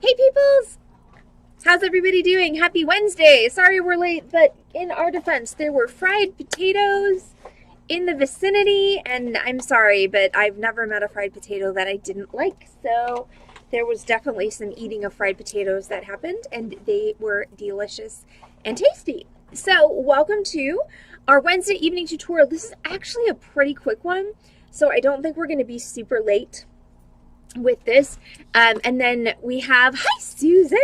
Hey peoples! How's everybody doing? Happy Wednesday! Sorry we're late, but in our defense, there were fried potatoes in the vicinity, and I'm sorry, but I've never met a fried potato that I didn't like, so there was definitely some eating of fried potatoes that happened, and they were delicious and tasty. So, welcome to our Wednesday evening tutorial. This is actually a pretty quick one, so I don't think we're going to be super late with this. And then we have, hi Susan,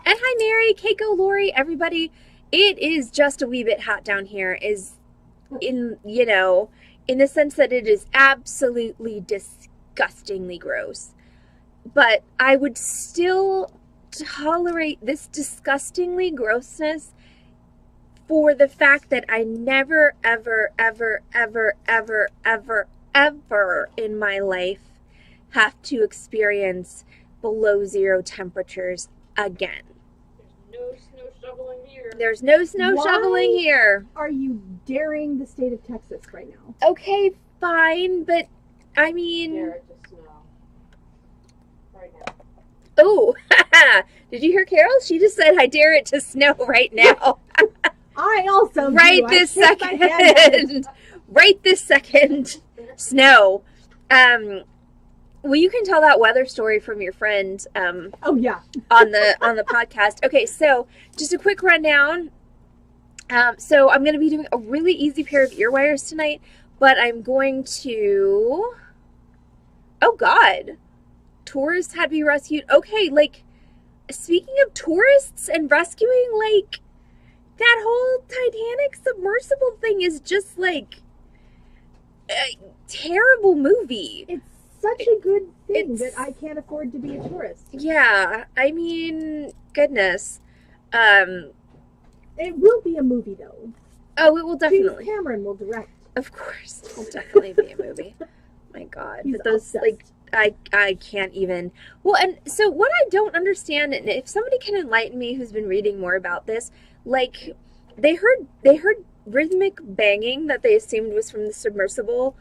and hi Mary, Keiko, Lori, everybody. It is just a wee bit hot down here, is in the sense that it is absolutely disgustingly gross. But I would still tolerate this disgustingly grossness for the fact that I never, ever, ever, ever, ever, ever, ever in my life have to experience below zero temperatures again. There's no snow shoveling here. There's no snow shoveling here. Are you daring the state of Texas right now? Okay, fine, but I mean... Dare it to snow. Right now. Oh, did you hear Carol? She just said, I dare it to snow right now. I also Right do. this second. Right this second. Snow. Well, you can tell that weather story from your friend. Oh yeah. on the podcast. Okay, so just a quick rundown. So I'm going to be doing a really easy pair of ear wires tonight, but I'm going to. Oh God, tourists had to be rescued. Okay, like speaking of tourists and rescuing, like that whole Titanic submersible thing is just like a terrible movie. It's such a good thing that I can't afford to be a tourist. Yeah, I mean, goodness. It will be a movie though. Oh, it will definitely. James Cameron will direct. Of course, it will definitely be a movie. My God, He's but those obsessed. I can't even. Well, and so what I don't understand, and if somebody can enlighten me who's been reading more about this, like they heard rhythmic banging that they assumed was from the submersible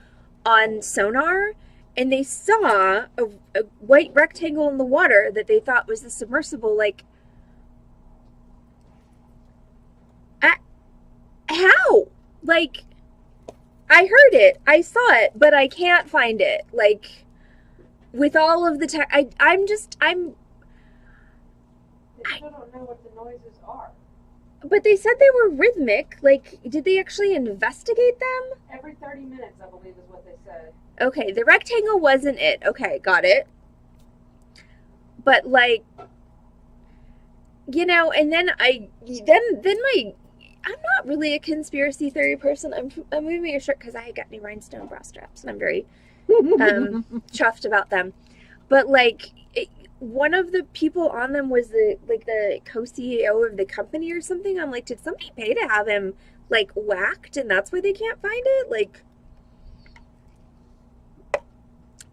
on sonar. And they saw a white rectangle in the water that they thought was the submersible. Like, how? Like, I heard it, I saw it, but I can't find it. Like, with all of the tech, I'm. They still don't know what the noises are. But they said they were rhythmic. Like, did they actually investigate them? Every 30 minutes, I believe, is what they said. Okay, the rectangle wasn't it. Okay, got it. But like, and then I'm not really a conspiracy theory person. I'm moving a shirt because I got new rhinestone bra straps and I'm very chuffed about them. But like, one of the people on them was the co-CEO of the company or something. I'm like, did somebody pay to have him like whacked and that's why they can't find it? Like,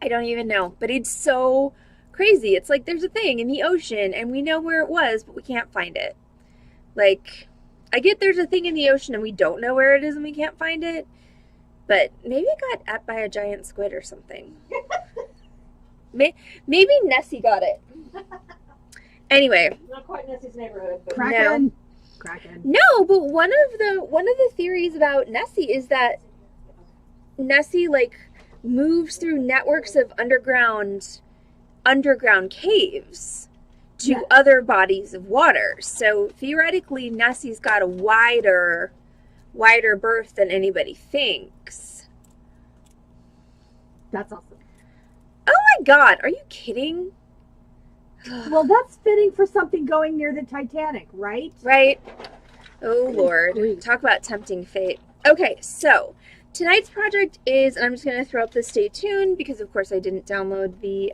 I don't even know, but it's so crazy. It's like there's a thing in the ocean and we know where it was, but we can't find it. Like, I get there's a thing in the ocean and we don't know where it is and we can't find it, but maybe it got ate by a giant squid or something. Maybe Nessie got it. Anyway. Not quite Nessie's neighborhood, but Kraken. No, but one of the theories about Nessie is that Nessie like moves through networks of underground caves to other bodies of water. So theoretically, Nessie's got a wider berth than anybody thinks. That's awesome. Oh my God, are you kidding? Well, that's fitting for something going near the Titanic, right? Right? Oh Lord, talk about tempting fate. Okay, so tonight's project is, and I'm just going to throw up the stay tuned because of course I didn't download the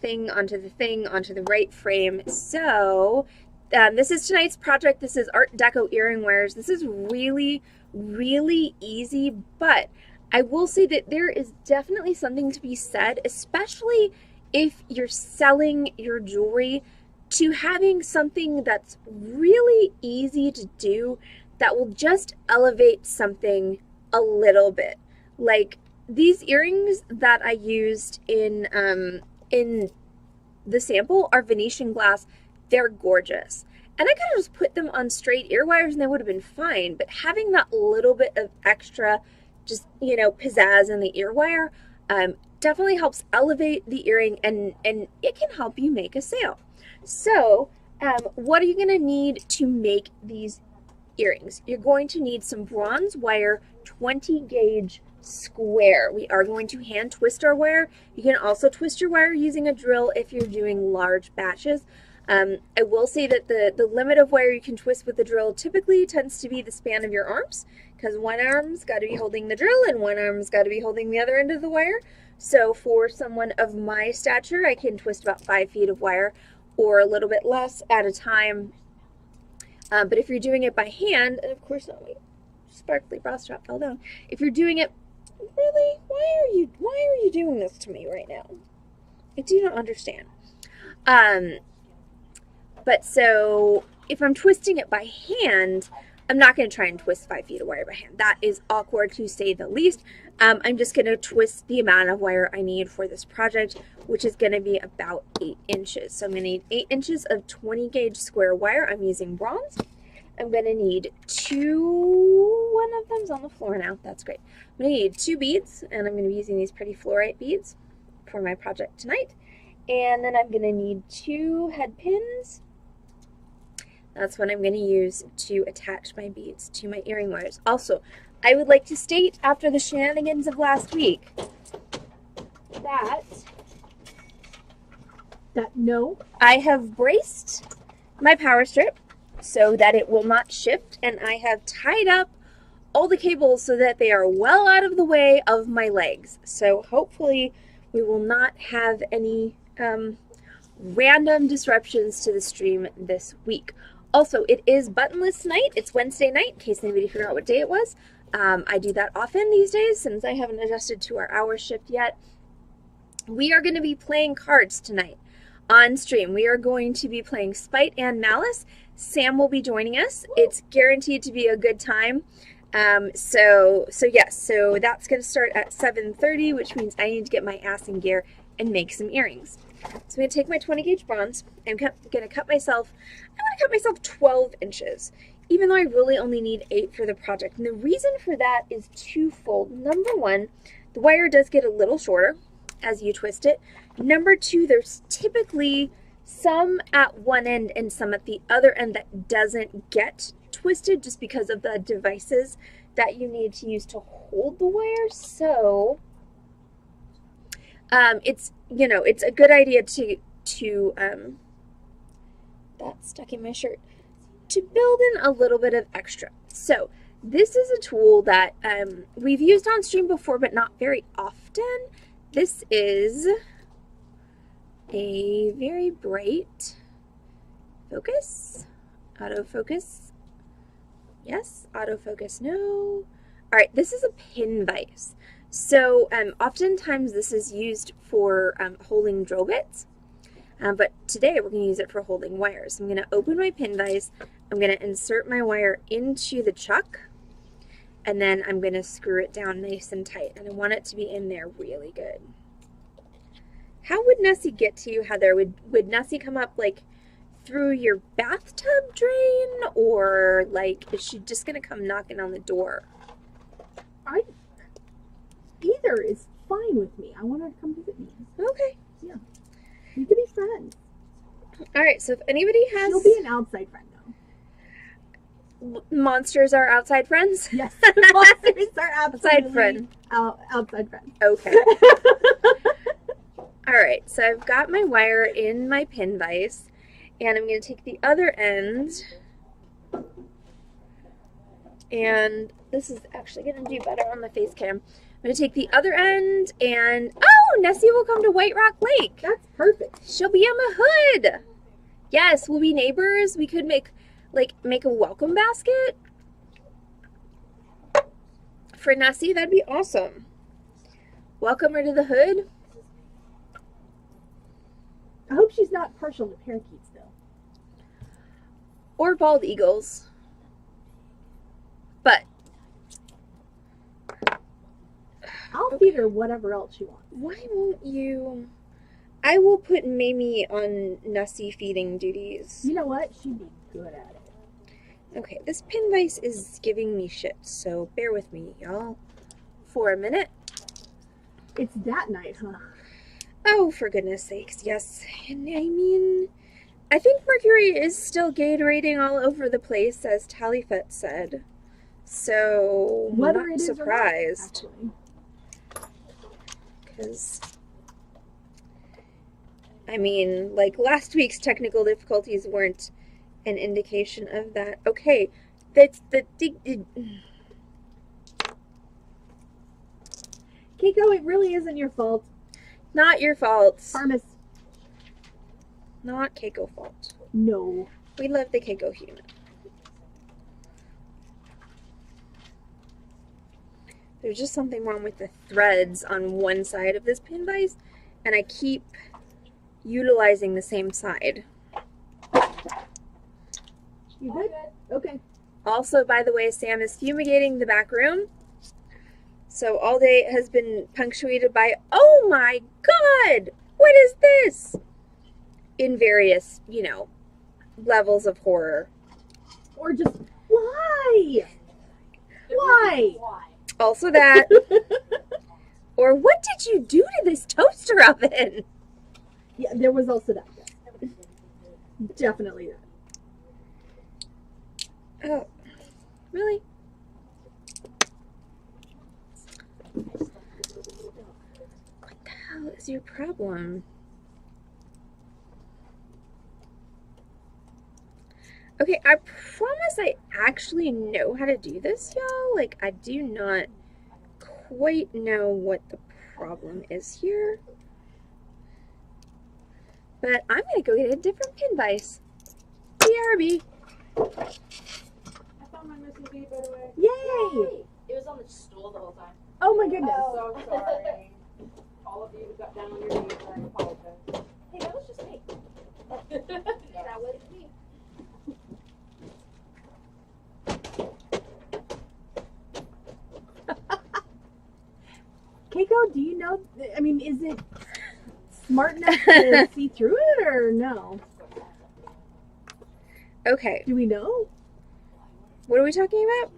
thing onto the right frame. So this is tonight's project. This is Art Deco earring wires. This is really, really easy, but I will say that there is definitely something to be said, especially if you're selling your jewelry, to having something that's really easy to do that will just elevate something a little bit. Like these earrings that I used in the sample are Venetian glass. They're gorgeous. And I could have just put them on straight ear wires and they would have been fine. But having that little bit of extra, just, you know, pizzazz in the ear wire definitely helps elevate the earring, and it can help you make a sale. So what are you going to need to make these earrings? You're going to need some bronze wire, 20 gauge square. We are going to hand twist our wire. You can also twist your wire using a drill if you're doing large batches. I will say that the limit of wire you can twist with the drill typically tends to be the span of your arms, because one arm's got to be holding the drill and one arm's got to be holding the other end of the wire. So for someone of my stature, I can twist about 5 feet of wire or a little bit less at a time. But if you're doing it by hand, and of course, oh, my sparkly bra strap fell down. If you're doing it, really, why are you doing this to me right now? I do not understand. But so if I'm twisting it by hand, I'm not going to try and twist 5 feet of wire by hand. That is awkward to say the least. I'm just going to twist the amount of wire I need for this project, which is going to be about 8 inches. So I'm going to need 8 inches of 20 gauge square wire. I'm using bronze. I'm going to need one of them's on the floor now. That's great. I'm going to need 2 beads, and I'm going to be using these pretty fluorite beads for my project tonight. And then I'm going to need 2 head pins. That's what I'm going to use to attach my beads to my earring wires. Also, I would like to state, after the shenanigans of last week, that no, I have braced my power strip so that it will not shift, and I have tied up all the cables so that they are well out of the way of my legs. So hopefully we will not have any random disruptions to the stream this week. Also, it is buttonless night. It's Wednesday night, in case anybody forgot what day it was. I do that often these days since I haven't adjusted to our hour shift yet. We are going to be playing cards tonight on stream. We are going to be playing Spite and Malice. Sam will be joining us. It's guaranteed to be a good time. So that's going to start at 7:30, which means I need to get my ass in gear and make some earrings. So I'm going to take my 20 gauge bronze. I'm going to cut myself 12 inches, even though I really only need 8 for the project. And the reason for that is twofold. Number one, the wire does get a little shorter as you twist it. Number two, there's typically some at one end and some at the other end that doesn't get twisted just because of the devices that you need to use to hold the wire. So it's a good idea to that's stuck in my shirt, to build in a little bit of extra. So this is a tool that we've used on stream before, but not very often. This is a very bright focus, autofocus, yes, autofocus, no. All right, this is a pin vise. So oftentimes this is used for holding drill bits, but today we're going to use it for holding wires. I'm going to open my pin vise, I'm going to insert my wire into the chuck, and then I'm going to screw it down nice and tight, and I want it to be in there really good. How would Nessie get to you, Heather? Would Nessie come up like through your bathtub drain, or like is she just going to come knocking on the door? Either is fine with me. I want her to come visit me. Okay. Yeah. You can be friends. All right, so if anybody has... She'll be an outside friend, though. Monsters are outside friends? Yes. Monsters are outside friends. Outside friends. Okay. All right, so I've got my wire in my pin vise, and I'm going to take the other end, and this is actually going to do better on the face cam. I'm going to take the other end, and oh, Nessie will come to White Rock Lake. That's perfect. She'll be on my hood. Yes, we'll be neighbors. We could make a welcome basket for Nessie. That'd be awesome. Welcome her to the hood. I hope she's not partial to parakeets, though. Or bald eagles. But I'll feed her whatever else she wants. why won't you? I will put Mamie on Nessie feeding duties. You know what? She'd be good at it. Okay, this pin vise is giving me shit, so bear with me, y'all, for a minute. It's that night, huh? Oh, for goodness sakes, yes. And I mean, I think Mercury is still Gatorating all over the place, as Talifet said. So, Whether not it is surprised. or not, Because, I mean, like, last week's technical difficulties weren't an indication of that. Okay, that's the... Keiko, it really isn't your fault. Not your fault. Parmis. Not Keiko fault. No. We love the Keiko human. There's just something wrong with the threads on one side of this pin vise, and I keep utilizing the same side. You good? Okay. Also, by the way, Sam is fumigating the back room. So all day has been punctuated by, oh my god, what is this? In various, you know, levels of horror. Or just, why? Why? Also that. Or what did you do to this toaster oven? Yeah, there was also that. Definitely that. Oh, really? What the hell is your problem? Okay, I promise I actually know how to do this, y'all. Like, I do not quite know what the problem is here. But I'm going to go get a different pin vise. BRB. I found my missing bead, by the way. Yay! It was on the stool the whole time. Oh my goodness. So sorry. All of you who got down on your knees, I apologize. Hey, that was just me. That was me. Keiko, do you know, I mean, is it smart enough to see through it or no? Okay, Do we know? what are we talking about?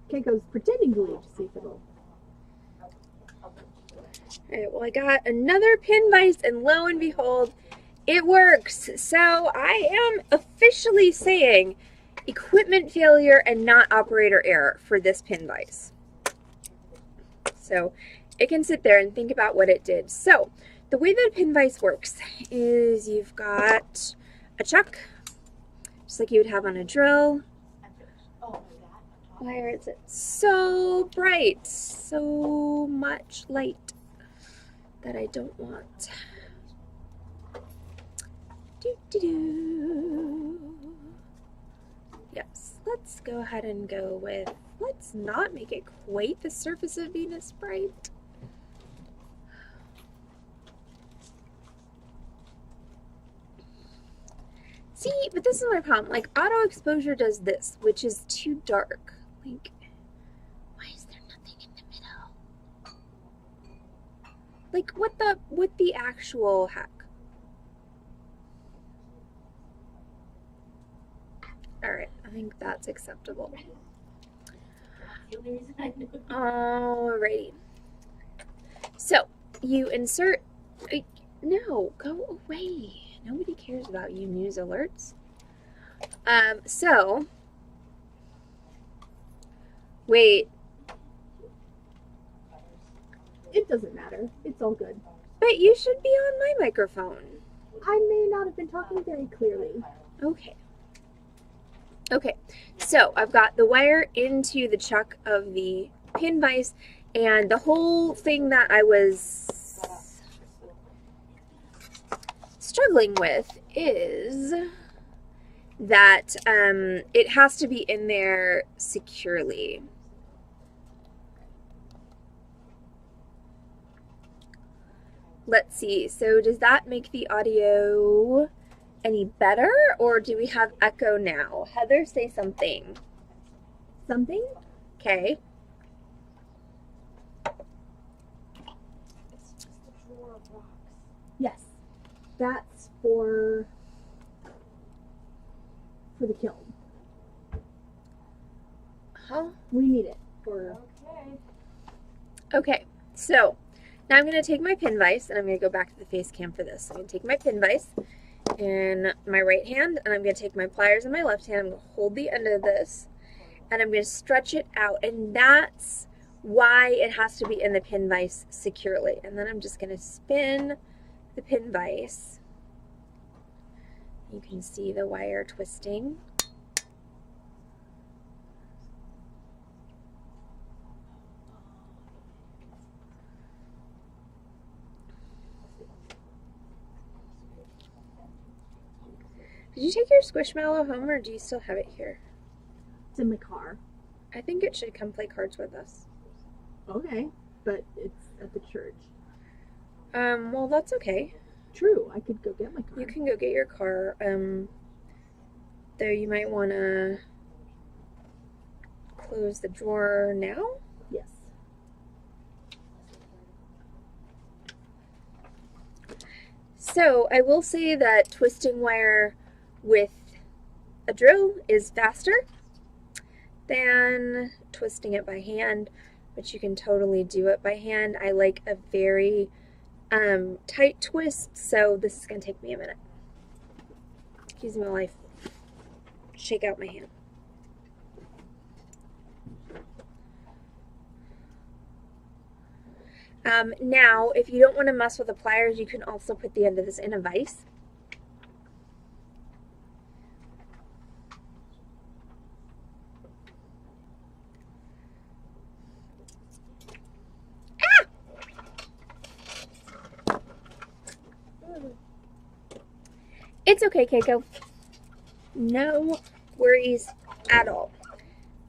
Keiko's pretending to leave to see if it'll. Alright, well, I got another pin vise, and lo and behold, it works. So I am officially saying equipment failure and not operator error for this pin vise. So it can sit there and think about what it did. So the way that a pin vise works is you've got a chuck, just like you would have on a drill. Why is it so bright? So much light that I don't want. Yes, let's go ahead and go with, let's not make it quite the surface of Venus bright. See, but this is my problem. Like, auto exposure does this, which is too dark. Like, why is there nothing in the middle? Like, what the actual heck? Alright, I think that's acceptable. The only reason I knew. Alrighty. So, you insert... No, go away. Nobody cares about you news alerts. So... Wait, It doesn't matter. It's all good. but you should be on my microphone. I may not have been talking very clearly. Okay. Okay, so I've got the wire into the chuck of the pin vise, and the whole thing that I was struggling with is that it has to be in there securely. Let's see, so does that make the audio any better, or do we have echo now? Heather, say something. Something? Okay. that's for the kiln. Huh? We need it for. Okay. Okay, so now I'm going to take my pin vise, and I'm going to go back to the face cam for this. I'm going to take my pin vise in my right hand, and I'm going to take my pliers in my left hand. I'm going to hold the end of this, and I'm going to stretch it out, and that's why it has to be in the pin vise securely. And then I'm just going to spin the pin vise. You can see the wire twisting. Did you take your Squishmallow home, or do you still have it here? It's in my car. I think it should come play cards with us. Okay, but it's at the church. Well, that's okay. True, I could go get my car. You can go get your car. Though you might want to close the drawer now. Yes. So I will say that twisting wire with a drill is faster than twisting it by hand, but you can totally do it by hand. I like a very tight twist, so this is going to take me a minute. Excuse me while I shake out my hand. Now, if you don't want to mess with the pliers, you can also put the end of this in a vise. It's okay, Keiko. No worries at all.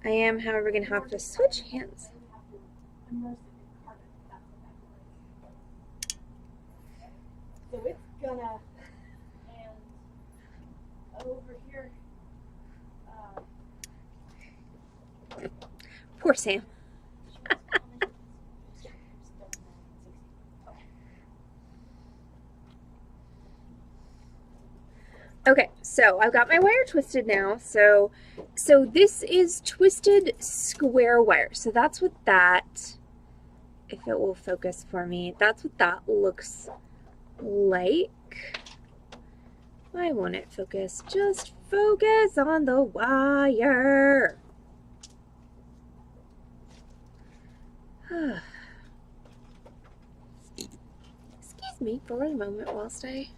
I am, however, going to have to switch hands. So it's gonna, and over here, Poor Sam. Okay, so I've got my wire twisted now. So this is twisted square wire. So that's what that, if it will focus for me, that's what that looks like. Why won't it focus? Just focus on the wire. Excuse me for a moment whilst I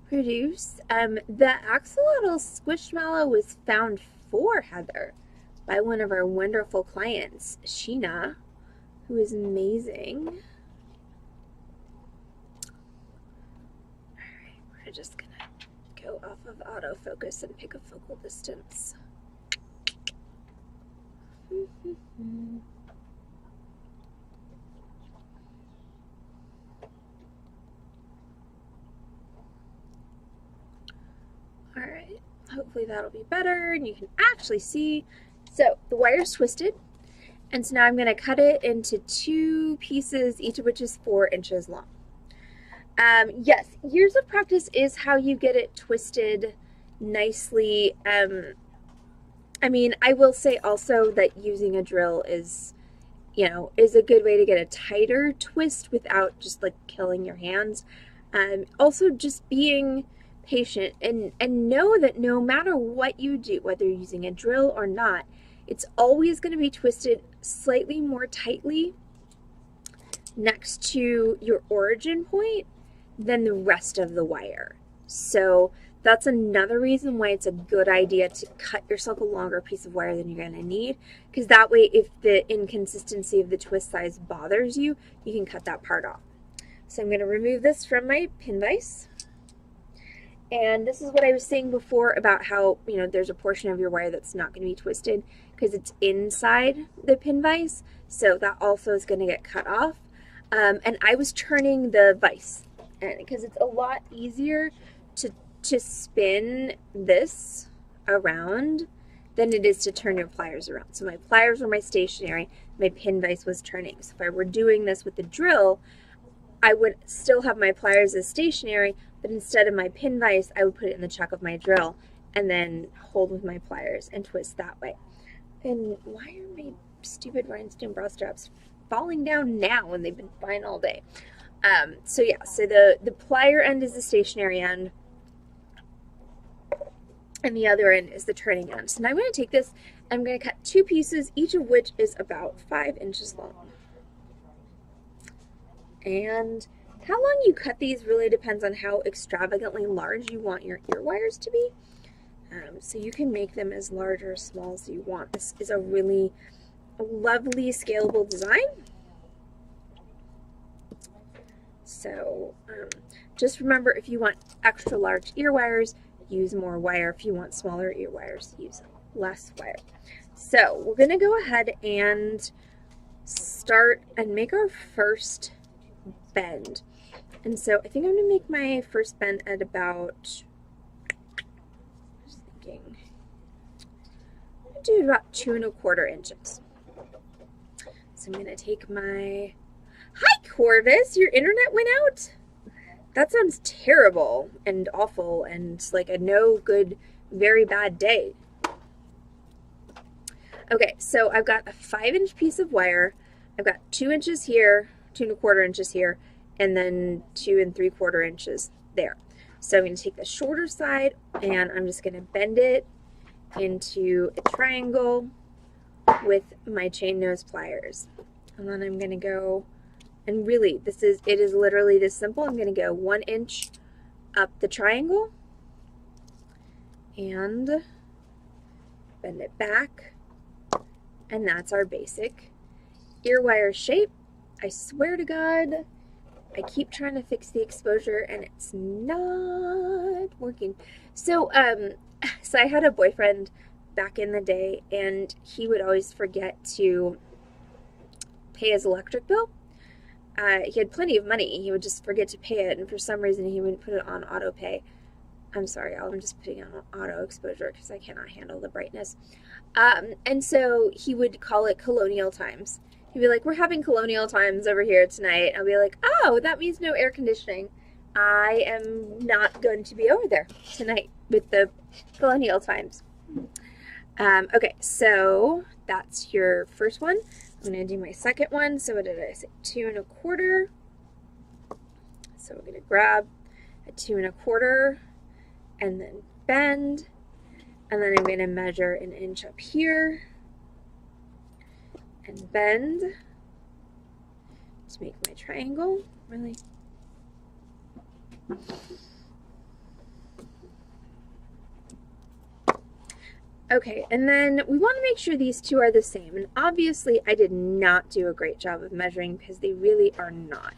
produce. The axolotl squishmallow was found for Heather by one of our wonderful clients, Sheena, who is amazing. Alright, we're just gonna go off of autofocus and pick a focal distance. Alright, hopefully that'll be better and you can actually see. So the wire's twisted, and so now I'm going to cut it into 2 pieces, each of which is 4 inches long. Yes, years of practice is how you get it twisted nicely. I mean, I will say also that using a drill is, is a good way to get a tighter twist without just like killing your hands. Also just being patient and know that no matter what you do, whether you're using a drill or not, it's always going to be twisted slightly more tightly next to your origin point than the rest of the wire. So that's another reason why it's a good idea to cut yourself a longer piece of wire than you're going to need, because that way if the inconsistency of the twist size bothers you, you can cut that part off. So I'm going to remove this from my pin vise. And this is what I was saying before about how, there's a portion of your wire that's not going to be twisted because it's inside the pin vise. So that also is going to get cut off. And I was turning the vise because it's a lot easier to spin this around than it is to turn your pliers around. So my pliers were my stationary, my pin vise was turning. So if I were doing this with the drill, I would still have my pliers as stationary, but instead of my pin vise, I would put it in the chuck of my drill and then hold with my pliers and twist that way. And why are my stupid rhinestone bra straps falling down now when they've been fine all day? So yeah, so the plier end is the stationary end, and the other end is the turning end. So now I'm going to take this, and I'm going to cut 2 pieces, each of which is about 5 inches long. And how long you cut these really depends on how extravagantly large you want your ear wires to be. So you can make them as large or as small as you want. This is a really lovely scalable design. So just remember, if you want extra large ear wires, use more wire. If you want smaller ear wires, use less wire. So we're going to go ahead and start and make our first bend. And so I think I'm going to make my first bend at about, I'm do about 2 1/4 inches. So I'm going to take my, hi Corvus, your internet went out? That sounds terrible and awful and like a no good, very bad day. Okay, so I've got a 5-inch piece of wire. I've got 2 inches here, 2 1/4 inches here, and then 2 3/4 inches there. So I'm going to take the shorter side and I'm just going to bend it into a triangle with my chain nose pliers. And then I'm going to go, and really it is literally this simple. I'm going to go 1 inch up the triangle and bend it back. And that's our basic ear wire shape. I swear to God, I keep trying to fix the exposure and it's not working. So I had a boyfriend back in the day and he would always forget to pay his electric bill. He had plenty of money. He would just forget to pay it, and for some reason he wouldn't put it on auto pay. I'm sorry, I'm just putting it on auto exposure because I cannot handle the brightness. And so he would call it colonial times. He'd be like, we're having colonial times over here tonight. I'll be like, oh, that means no air conditioning. I am not going to be over there tonight with the colonial times. Okay, so that's your first one. I'm going to do my second one. So what did I say? 2 1/4. So we're going to grab a 2 1/4 and then bend. And then I'm going to measure 1 inch up here and bend to make my triangle. Really? Okay, and then we want to make sure these two are the same. And obviously I did not do a great job of measuring because they really are not.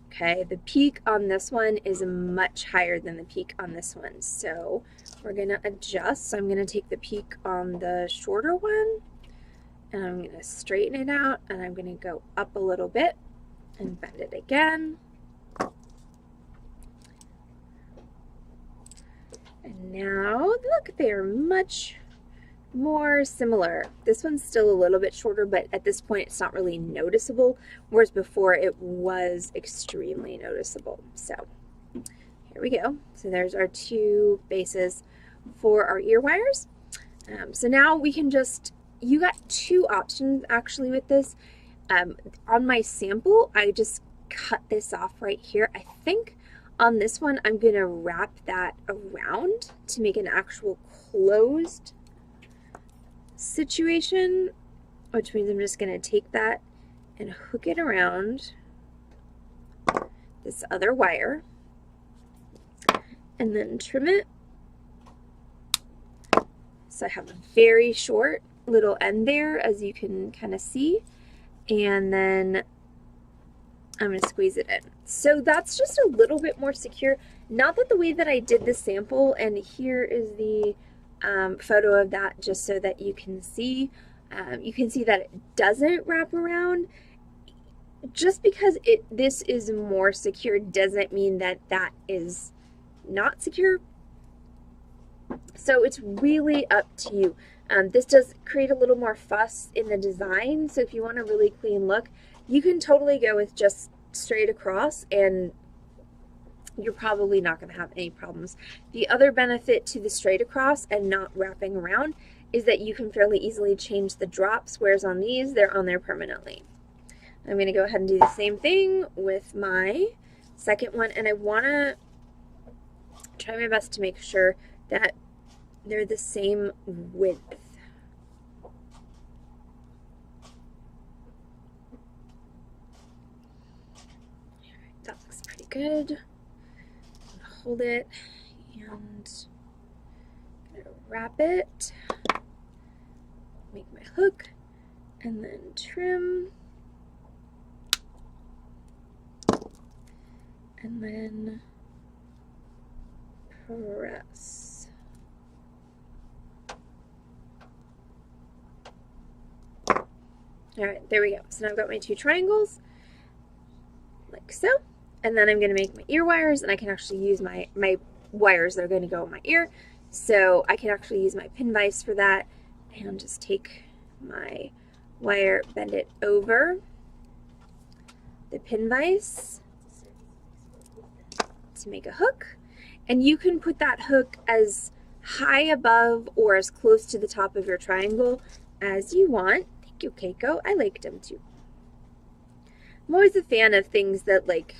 Okay, the peak on this one is much higher than the peak on this one. So we're going to adjust. So I'm going to take the peak on the shorter one and I'm going to straighten it out and I'm going to go up a little bit and bend it again. And now, look, they are much more similar. This one's still a little bit shorter, but at this point it's not really noticeable, whereas before it was extremely noticeable. So here we go. So there's our 2 bases for our ear wires. So now we can just, you got 2 options actually with this. On my sample, I just cut this off right here. I think on this one, I'm going to wrap that around to make an actual closed situation, which means I'm just going to take that and hook it around this other wire and then trim it. So I have a very short little end there, as you can kind of see, and then I'm going to squeeze it in. So that's just a little bit more secure. Not that the way that I did the sample, and here is the photo of that just so that you can see. You can see that it doesn't wrap around. Just because this is more secure doesn't mean that that is not secure. So it's really up to you. This does create a little more fuss in the design, so if you want a really clean look, you can totally go with just straight across and you're probably not going to have any problems. The other benefit to the straight across and not wrapping around is that you can fairly easily change the drops, whereas on these, they're on there permanently. I'm going to go ahead and do the same thing with my second one, and I want to try my best to make sure that they're the same width. That looks pretty good. Hold it and wrap it, make my hook, and then trim, and then press. All right, there we go. So now I've got my two triangles, like so. And then I'm going to make my ear wires, and I can actually use my wires that are going to go in my ear. So I can actually use my pin vise for that, and just take my wire, bend it over the pin vise to make a hook. And you can put that hook as high above or as close to the top of your triangle as you want. Thank you, Keiko. I liked them too. I'm always a fan of things that like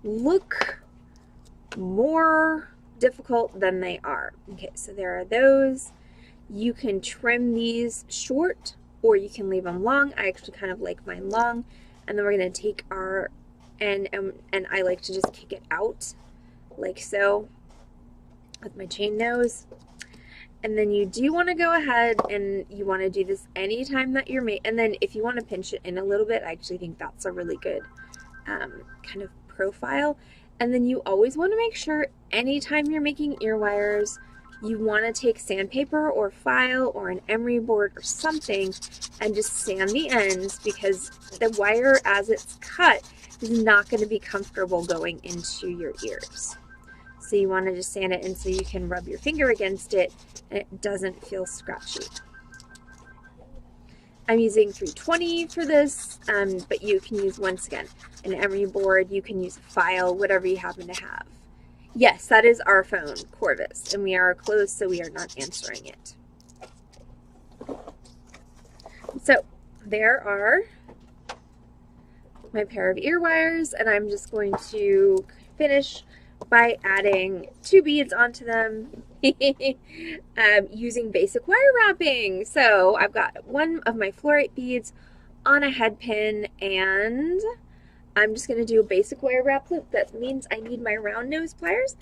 look more difficult than they are. Okay, so there are those. You can trim these short or you can leave them long. I actually kind of like mine long. And then we're going to take our and I like to just kick it out like so with my chain nose. And then you do want to go ahead and you want to do this anytime that you're and then if you want to pinch it in a little bit, I actually think that's a really good kind of profile. And then you always want to make sure anytime you're making ear wires, you want to take sandpaper or file or an emery board or something and just sand the ends, because the wire as it's cut is not going to be comfortable going into your ears. So you want to just sand it in so you can rub your finger against it and it doesn't feel scratchy. I'm using 320 for this, but you can use, once again, an emery board, you can use a file, whatever you happen to have. Yes, that is our phone, Corvus, and we are closed, so we are not answering it. So there are my pair of ear wires, and I'm just going to finish by adding 2 beads onto them using basic wire wrapping. So I've got one of my fluorite beads on a head pin, and I'm just going to do a basic wire wrap loop. That means I need my round nose pliers,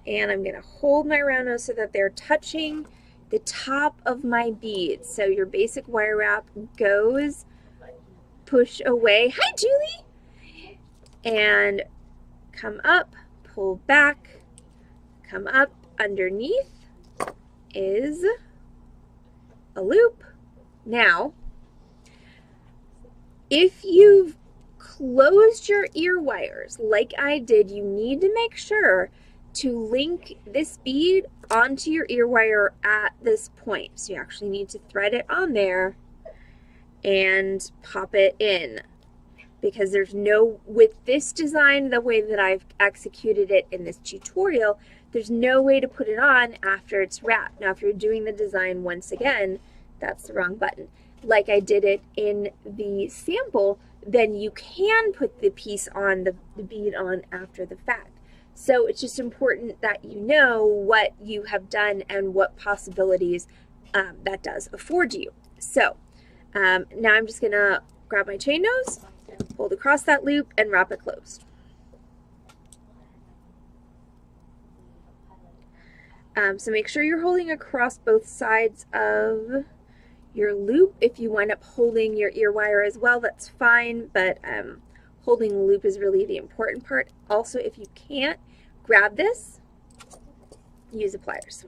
and I'm going to hold my round nose so that they're touching the top of my beads. So your basic wire wrap goes, push away, hi Julie, and come up, pull back, come up. Underneath is a loop. Now, if you've closed your ear wires like I did, you need to make sure to link this bead onto your ear wire at this point. So you actually need to thread it on there and pop it in, because there's no, with this design, the way that I've executed it in this tutorial, there's no way to put it on after it's wrapped. Now, if you're doing the design once again, that's the wrong button. Like I did it in the sample, then you can put the piece on, the bead on after the fact. So it's just important that you know what you have done and what possibilities that does afford you. So now I'm just gonna grab my chain nose, hold across that loop, and wrap it closed. So make sure you're holding across both sides of your loop. If you wind up holding your ear wire as well, that's fine, but holding the loop is really the important part. Also, if you can't grab this, use the pliers.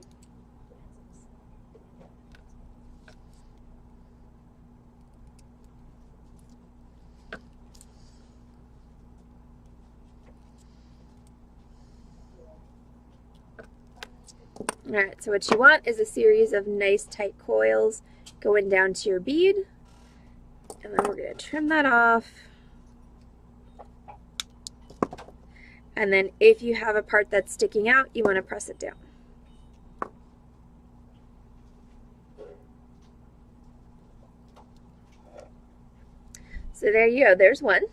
Alright, so what you want is a series of nice tight coils going down to your bead. And then we're going to trim that off. And then if you have a part that's sticking out, you want to press it down. So there you go, there's one.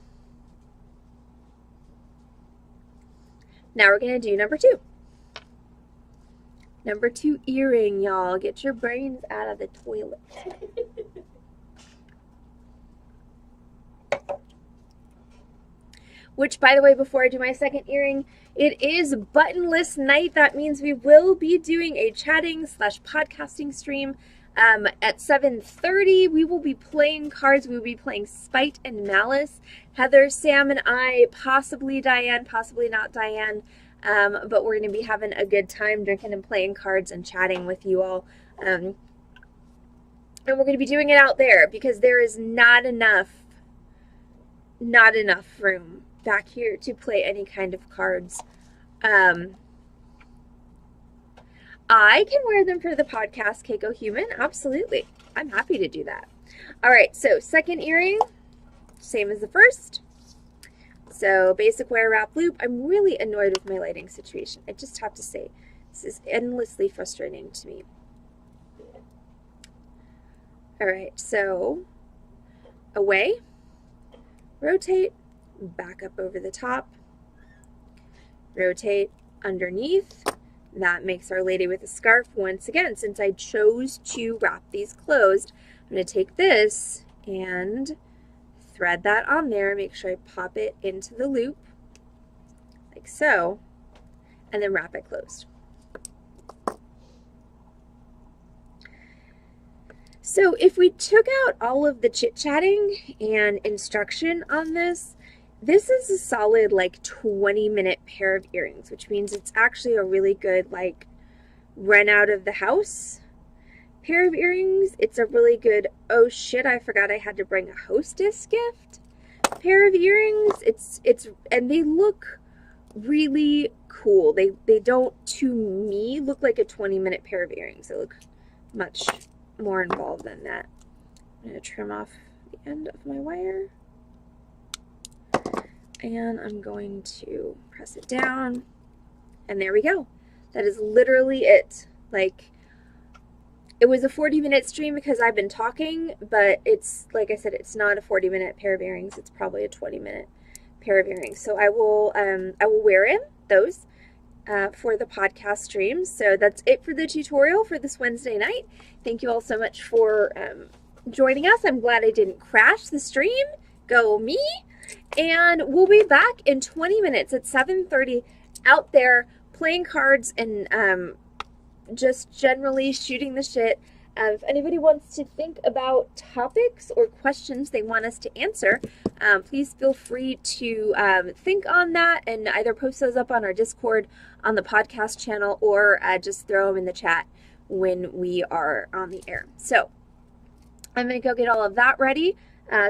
Now we're going to do number 2. Number 2 earring, y'all. Get your brains out of the toilet. Which, by the way, before I do my second earring, it is buttonless night. That means we will be doing a chatting/podcasting stream at 7:30. We will be playing cards. We will be playing Spite and Malice. Heather, Sam, and I, possibly Diane, possibly not Diane, but we're going to be having a good time drinking and playing cards and chatting with you all. And we're going to be doing it out there because there is not enough room back here to play any kind of cards. I can wear them for the podcast, Keiko Human. Absolutely. I'm happy to do that. All right, so second earring, same as the first. So basic wire wrap loop. I'm really annoyed with my lighting situation. I just have to say, this is endlessly frustrating to me. All right, so away, rotate, back up over the top, rotate underneath. That makes Our Lady with a Scarf. Once again, since I chose to wrap these closed, I'm going to take this and thread that on there. Make sure I pop it into the loop, like so, and then wrap it closed. So if we took out all of the chit-chatting and instruction on this, this is a solid like 20-minute pair of earrings, which means it's actually a really good like run out of the house pair of earrings. It's a really good, oh shit, I forgot I had to bring a hostess gift pair of earrings. And they look really cool. They don't, to me, look like a 20-minute pair of earrings. They look much more involved than that. I'm going to trim off the end of my wire. And I'm going to press it down. And there we go. That is literally it. Like, it was a 40-minute stream because I've been talking, but it's, like I said, it's not a 40-minute pair of earrings. It's probably a 20-minute pair of earrings. So I will wear in those for the podcast streams. So that's it for the tutorial for this Wednesday night. Thank you all so much for joining us. I'm glad I didn't crash the stream. Go me. And we'll be back in 20 minutes at 7:30 out there playing cards and just generally shooting the shit. If anybody wants to think about topics or questions they want us to answer, please feel free to think on that and either post those up on our Discord on the podcast channel or just throw them in the chat when we are on the air. So I'm going to go get all of that ready.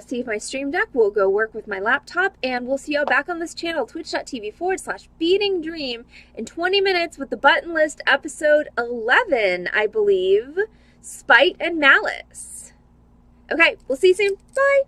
See if my stream deck will go work with my laptop, and we'll see you all back on this channel, twitch.tv/BeadingDream in 20 minutes with the button list episode 11, I believe, Spite and Malice. Okay, we'll see you soon. Bye.